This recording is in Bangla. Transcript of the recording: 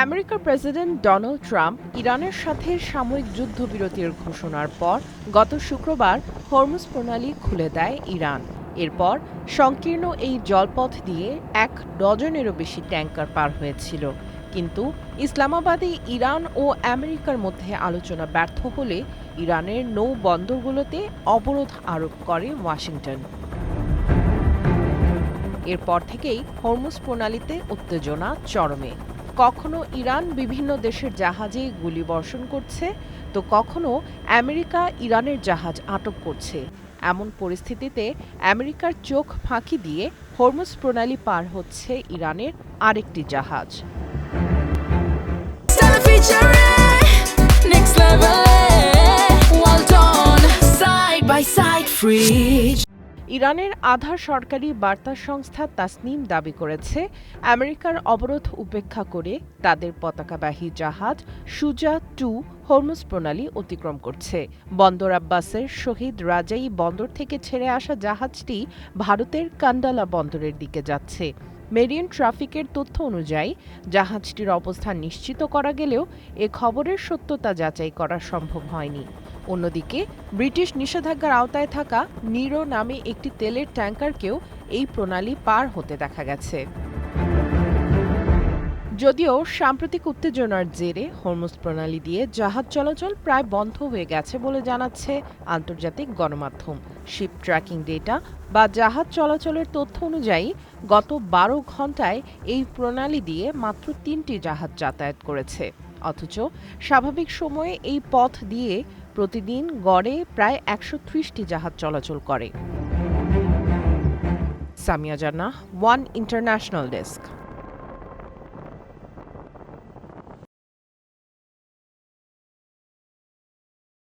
আমেরিকার প্রেসিডেন্ট ডোনাল্ড ট্রাম্প ইরানের সাথে সাময়িক যুদ্ধবিরতির ঘোষণার পর গত শুক্রবার হরমুজ প্রণালী খুলে দেয় ইরান। এরপর সংকীর্ণ এই জলপথ দিয়ে ১ ডজনেরও বেশি ট্যাংকার পার হয়েছিল। কিন্তু ইসলামাবাদে ইরান ও আমেরিকার মধ্যে আলোচনা ব্যর্থ হলে ইরানের নৌ বন্দরগুলোতে অবরোধ আরোপ করে ওয়াশিংটন। এরপর থেকেই হরমুজ প্রণালীতে উত্তেজনা চরমে। কখনো ইরান বিভিন্ন দেশের জাহাজে গুলিবর্ষণ করছে, তো কখনো আমেরিকা ইরানের জাহাজ আটক করছে। এমন পরিস্থিতিতে আমেরিকার চোখ ফাঁকি দিয়ে হরমুজ প্রণালী পার হচ্ছে ইরানের আরেকটি জাহাজ। ইরানের আধা সরকারি বার্তা সংস্থা তাসনিম দাবি করেছে, আমেরিকার অবরোধ উপেক্ষা করে তাদের পতাকাবাহী জাহাজ শুজা-2 হরমুজ প্রণালী অতিক্রম করছে। বন্দর আব্বাসের শহীদ রাজাই বন্দর থেকে ছেড়ে আসা জাহাজটি ভারতের কান্ডালা বন্দরের দিকে যাচ্ছে। মেরিন ট্রাফিকের তথ্য অনুযায়ী জাহাজটির অবস্থান নিশ্চিত করা গেলেও এ খবরের সত্যতা যাচাই করা সম্ভব হয়নি। অন্যদিকে ব্রিটিশ নিষেধাজ্ঞার আওতায় থাকা নিরো নামে একটি তেলের ট্যাংকারকেও এই প্রণালী পার হতে দেখা গেছে। যদিও সাম্প্রতিক উত্তেজনার জেরে হরমুজ প্রণালী দিয়ে জাহাজ চলাচল প্রায় বন্ধ হয়ে গেছে বলে জানাচ্ছে আন্তর্জাতিক গণমাধ্যম। শিপ ট্র্যাকিং ডেটা বা জাহাজ চলাচলের তথ্য অনুযায়ী গত ১২ ঘন্টায় এই প্রণালী দিয়ে মাত্র ৩টি জাহাজ যাতায়াত করেছে। অথচ স্বাভাবিক সময়ে এই পথ দিয়ে প্রতিদিন গড়ে প্রায় ১৩০টি জাহাজ চলাচল করে। সামিয়া জান্নাহ, ওয়ান ইন্টারন্যাশনাল ডেস্ক।